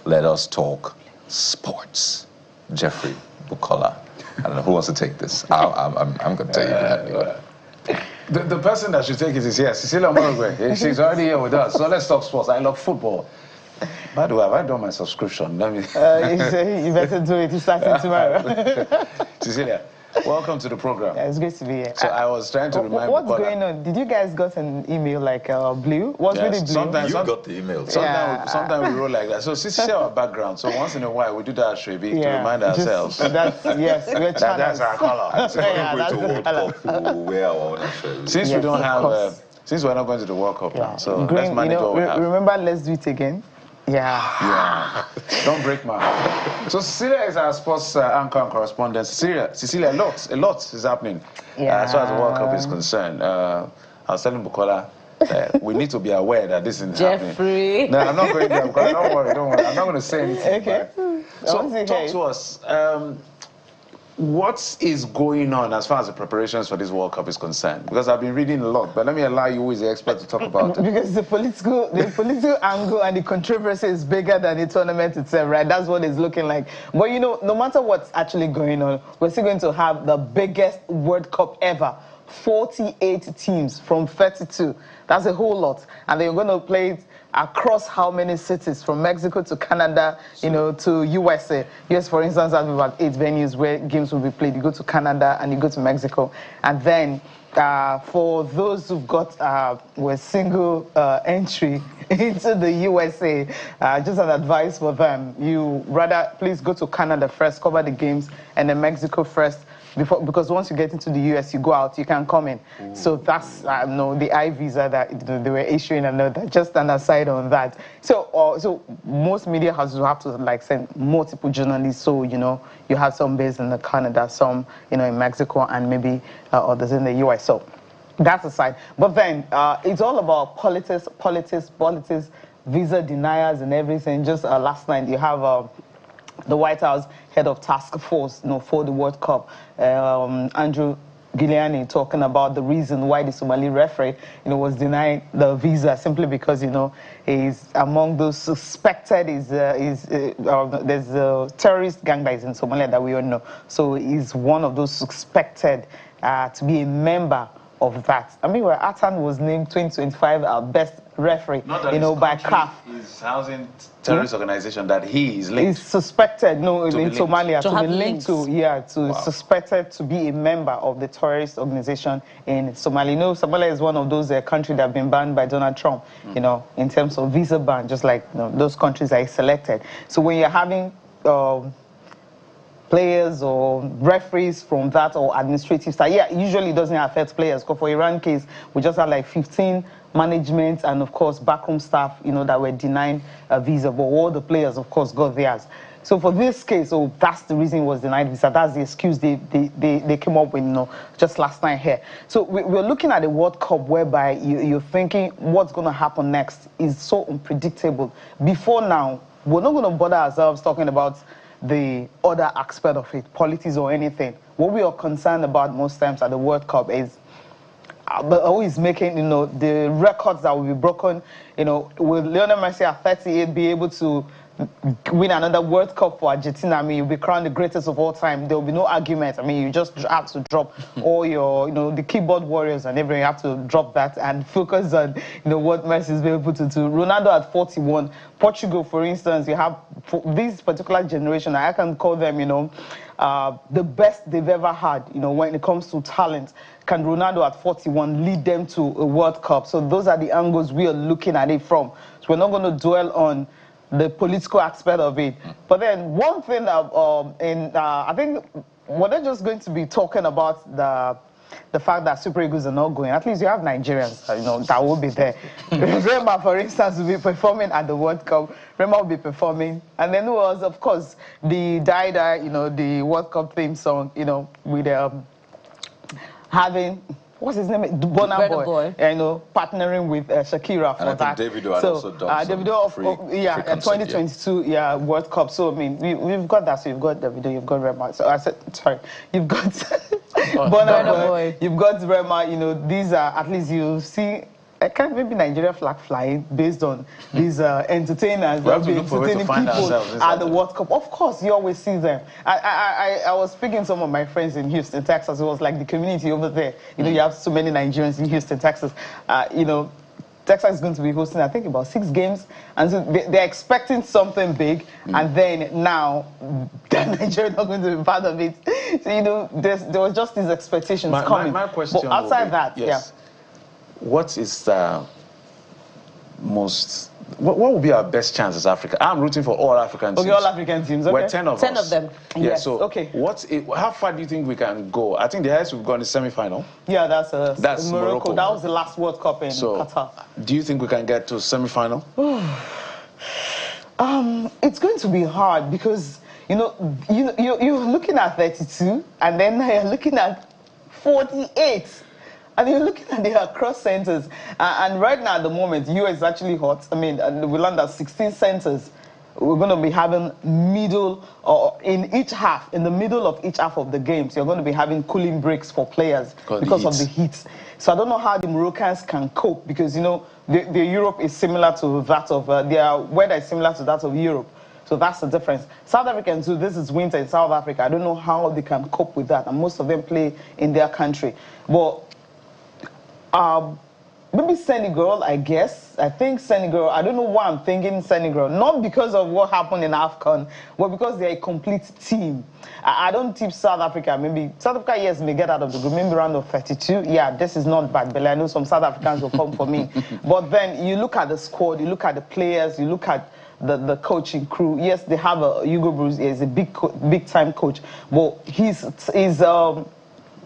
let us talk sports. Jeffrey Bukola. I don't know who wants to take this. I'm going to tell you that. The person that should take it is here, Cecelia Omorogbe. She's already here with us. So let's talk sports. I love football. By the way, have I done my subscription? Let me... you better do it. You're starting tomorrow. Cecelia, welcome to the program. Yeah, it's great to be here. So I was trying to remind what's Bukola. going on? Did you guys got an email like blue? What's really blue? Sometimes you got the email. Sometimes we roll like that. So this is our background. So once in a while we do that to remind ourselves. Yes, we're that's our color. Since we don't have, since we're not going to the World Cup now, so let's manage what we have. Remember, let's do it again. Yeah. Don't break my heart. So Cecelia is our sports anchor and correspondent. Cecelia, a lot is happening as far as the World Cup is concerned. I was telling Bukola, we need to be aware that this is happening. Jeffrey. No, I'm not going there. Don't worry. I'm not going to say anything. Okay. So talk to us. What is going on as far as the preparations for this World Cup is concerned? Because I've been reading a lot, but let me allow you, who is the expert, to talk about it. Because the political angle and the controversy is bigger than the tournament itself, right? That's what it's looking like. But you know, no matter what's actually going on, we're still going to have the biggest World Cup ever. 48 teams from 32. That's a whole lot. And they're going to play it across how many cities, from Mexico to Canada, you know, to USA. US, for instance, has about 8 venues where games will be played. You go to Canada and you go to Mexico. And then for those who've got with single entry into the USA, just an advice for them. You rather please go to Canada first, cover the games, and then Mexico first. Because once you get into the US, you go out, you can come in. So that's the I visa that they were issuing, and just an aside on that. So most media houses will have to like send multiple journalists. So you know you have some based in Canada, some in Mexico, and maybe others in the US. So that's aside. But then it's all about politics, visa deniers, and everything. Just last night you have. The White House head of task force, for the World Cup, Andrew Giuliani, talking about the reason why the Somali referee, was denied the visa simply because, he's among those suspected. There's a terrorist gang that is in Somalia that we all know. So he's one of those suspected to be a member of that. I mean, where Atan was named 2025 our best referee, by CAF. He's housing terrorist organization that he is linked. He's suspected, in Somalia, to be linked to, suspected to be a member of the terrorist organization in Somalia. Somalia is one of those countries that have been banned by Donald Trump, in terms of visa ban, just like those countries that he selected. So when you're having players or referees from that or administrative side, usually it doesn't affect players. Because for Iran case, we just had like 15 management and of course backroom staff, that were denying a visa, but all the players of course got theirs. So for this case, that's the reason it was denied visa. That's the excuse they came up with, just last night here. So we're looking at a World Cup whereby you're thinking what's going to happen next is so unpredictable. Before now, we're not going to bother ourselves talking about the other aspect of it, politics or anything. What we are concerned about most times at the World Cup is who is making, the records that will be broken. Will Lionel Messi at 38 be able to win another World Cup for Argentina? I mean, you'll be crowned the greatest of all time. There will be no argument. I mean, you just have to drop all your, the keyboard warriors and everything. You have to drop that and focus on, what Messi is able to do. Ronaldo at 41. Portugal, for instance, you have this particular generation, I can call them, the best they've ever had, when it comes to talent. Can Ronaldo at 41 lead them to a World Cup? So those are the angles we are looking at it from. So we're not going to dwell on the political aspect of it. But then one thing that, I think we're not just going to be talking about the fact that Super Eagles are not going. At least you have Nigerians, that will be there. Rema, for instance, will be performing at the World Cup. Rema will be performing. And then there was, of course, the the World Cup theme song, with having... What's his name? Burna Boy. Partnering with Shakira for that. Davido had also done Davido, 2022, World Cup. So I mean, we've got that. So you've got Davido, you've got Rema. So I said, sorry, you've got Burna Boy, you've got Rema. These are at least you see I can't maybe Nigeria flag flying based on these entertainers We have to be look for a way to entertaining find people ourselves at inside the them. World Cup. Of course, you always see them. I was speaking to some of my friends in Houston, Texas. It was like the community over there. You know, you have so many Nigerians in Houston, Texas. You know, Texas is going to be hosting, I think, about 6 games. And so they're expecting something big. And then now, Nigeria is not going to be part of it. So, you know, there was just these expectations coming. My question but outside be, that, yes, what is the most... What would be our best chance as Africa? I'm rooting for all African teams. Okay, all African teams. Okay. We're 10 of us. 10 of them. Yeah, Yes, so okay. how far do you think we can go? I think the highest we've gone is semi-final. Yeah, that's Morocco. That was the last World Cup in Qatar. Do you think we can get to semi-final? It's going to be hard because, you know, you're looking at 32 and then you're looking at 48. And you're looking at the cross centers. And right now, at the moment, US is actually hot. I mean, we land at 16 centers. We're going to be having middle, or in each half, in the middle of each half of the games, you're going to be having cooling breaks for players because of the heat. So I don't know how the Moroccans can cope because, you know, the Europe is similar to that of, their weather is similar to that of Europe. So that's the difference. South Africans too, this is winter in South Africa. I don't know how they can cope with that. And most of them play in their country. But maybe Senegal, I guess. I think Senegal. I don't know why I'm thinking Senegal. Not because of what happened in AFCON, but because they're a complete team. I don't tip South Africa. Maybe South Africa, yes, may get out of the group. Maybe round of 32. Yeah, this is not bad, but I know some South Africans will come for me. But then you look at the squad, you look at the players, you look at the coaching crew. Yes, they have Hugo Broos is a big time coach, but his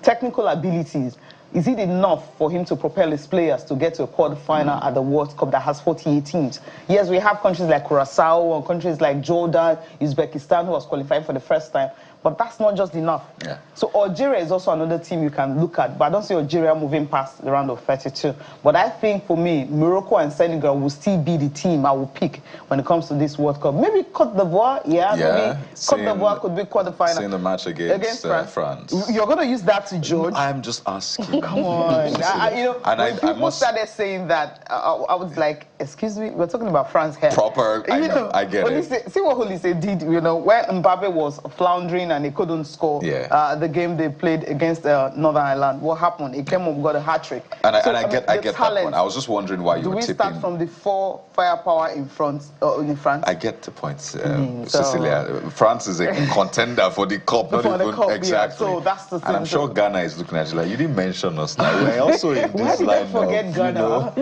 technical abilities, is it enough for him to propel his players to get to a quarter-final at the World Cup that has 48 teams? Yes, we have countries like Curacao and countries like Jordan, Uzbekistan, who was qualifying for the first time. But that's not just enough. Yeah. So Algeria is also another team you can look at. But I don't see Algeria moving past the round of 32. But I think for me, Morocco and Senegal will still be the team I will pick when it comes to this World Cup. Maybe Côte d'Ivoire, maybe Côte d'Ivoire could be quarterfinal. Seeing the match against France. You're going to use that to judge? I'm just asking. Come on. You know, when people started saying that, I was like, excuse me, we're talking about France here. Proper, I get it. See what Olise did, you know, where Mbappe was floundering and he couldn't score the game they played against Northern Ireland. What happened? He came up, got a hat-trick. And I get that one. I was just wondering why you were tipping. Do we start from the 4 firepower in France? I get the point, Cecelia. France is a contender for the cup, not even exactly. Yeah, so that's the thing. And I'm sure Ghana is looking at you like, you didn't mention us now. We're also in this line. Why did I forget Ghana?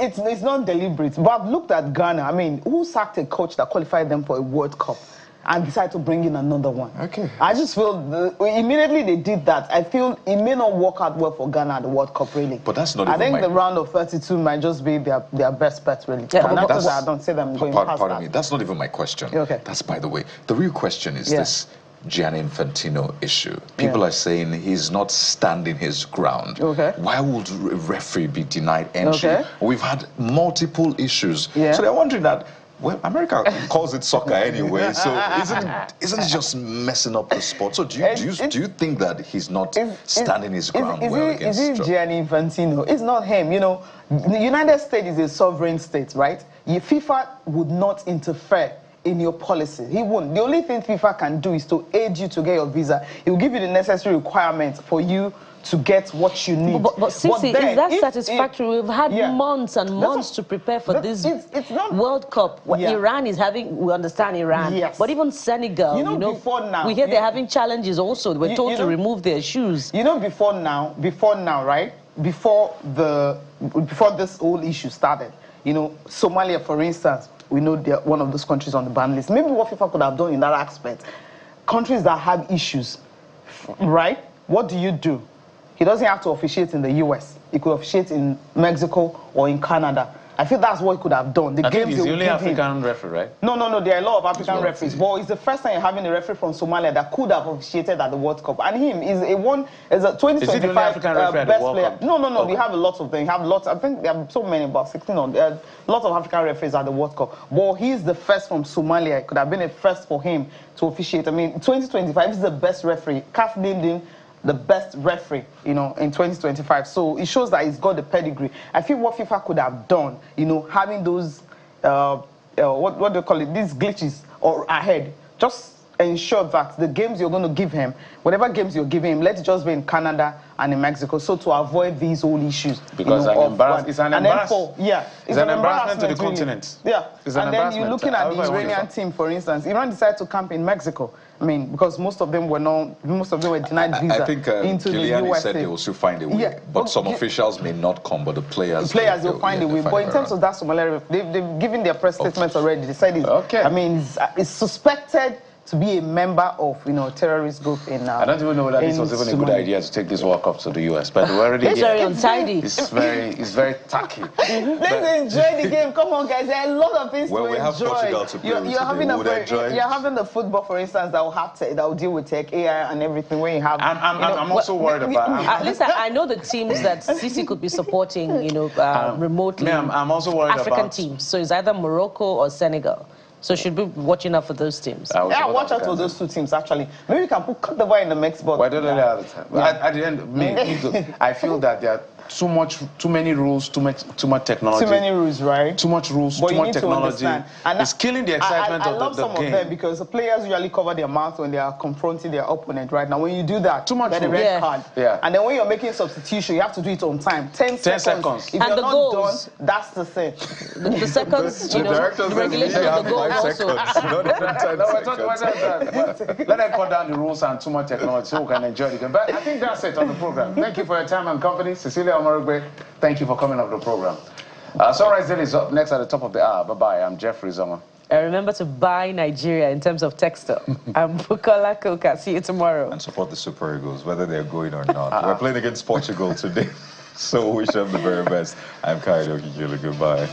It's not deliberate. But I've looked at Ghana. I mean, who sacked a coach that qualified them for a World Cup and decided to bring in another one? Okay. I just feel immediately they did that. I feel it may not work out well for Ghana at the World Cup, really. But that's not. I think the round of 32 might just be their best bet, really. Yeah, and after that, I don't see them going past that. Pardon me. That's not even my question. Okay. That's, by the way, the real question is this Gianni Infantino issue. People are saying he's not standing his ground. Okay. Why would a referee be denied entry? Okay. We've had multiple issues. Yeah. So they're wondering that. Well, America calls it soccer anyway, so isn't it just messing up the sport? So do you think that he's not standing his ground well against? Is it Gianni Infantino? It's not him. You know, the United States is a sovereign state, right? FIFA would not interfere in your policy. He won't. The only thing FIFA can do is to aid you to get your visa. He will give you the necessary requirements for you to get what you need. But Sisi, is that satisfactory? We've had months and months to prepare for this World Cup. Iran is having, we understand Iran. Yes. But even Senegal, you know, before now, we hear they're having challenges also. We're told to remove their shoes. You know, before now, right? Before this whole issue started, you know, Somalia, for instance, we know they're one of those countries on the ban list. Maybe what FIFA could have done in that aspect, countries that have issues, right? What do? He doesn't have to officiate in the US. He could officiate in Mexico or in Canada. I feel that's what he could have done. I think he's the only African referee, right? No. There are a lot of African referees. But it's the first time you're having a referee from Somalia that could have officiated at the World Cup. And him is a 2025 best player. No. We have a lot of them. We have lots. I think there are so many, about 16 on. There are lots of African referees at the World Cup. But he's the first from Somalia. It could have been a first for him to officiate. I mean, 2025 is the best referee. CAF named him the best referee, you know, in 2025. So it shows that he's got the pedigree. I feel what FIFA could have done, you know, having those, what do you call it, these glitches or ahead, just ensure that the games you're going to give him, whatever games you're giving him, let it just be in Canada and in Mexico, so to avoid these whole issues. Because you know, it's an embarrassment. It's an embarrassment to the continent. Yeah, it's and then you're looking at the Iranian team, for instance. Iran decided to camp in Mexico. I mean, because most of them were denied visa. I think into the Kylian USA. said they will still find a way, Yeah. but some officials may not come, but the players will find a way. But in terms of that Somalia, they've given their press statements already. They said I mean, it's suspected to be a member of, you know, terrorist group in. I don't even know whether this was even a good idea to take this World Cup to the US, but we're already. It's very untidy. It's very tacky. Let's enjoy the game. Come on, guys. There are a lot of things to enjoy. We have Portugal to play you're having the football, for instance, that will deal with tech, AI, and everything. When you have, I'm also worried about. At least I know the teams that Cece could be supporting, you know, remotely. I'm also worried African about teams. So it's either Morocco or Senegal. So should be watching out for those teams. Yeah, watch out for those two teams, actually. Maybe we can put Cote d'Ivoire in the mix, but... Why don't they all the time? At the end, I feel that there are too many rules, too much technology. Too many rules, right? Too much rules, too much technology. It's killing the excitement of the game. I love some of them because the players usually cover their mouth when they are confronting their opponent, right? Now, when you do that, too much get a red card. Yeah. And then when you're making substitution, you have to do it on time. 10 seconds. If and you're the not goals. done, that's the thing. The seconds, you know, the regulation of the goal also. Let them cut down the rules and too much technology so we can enjoy the game. But I think that's it on the program. Thank you for your time and company. Cecelia, Omorogbe, thank you for coming on the program. Sunrise Daily is up next at the top of the hour. Bye-bye. I'm Jeffrey Zoma. Remember to buy Nigeria in terms of textile. I'm Bukola Koka. See you tomorrow. And support the Super Eagles, whether they're going or not. We're playing against Portugal today, so wish them the very best. I'm Kaido Kikila. Goodbye.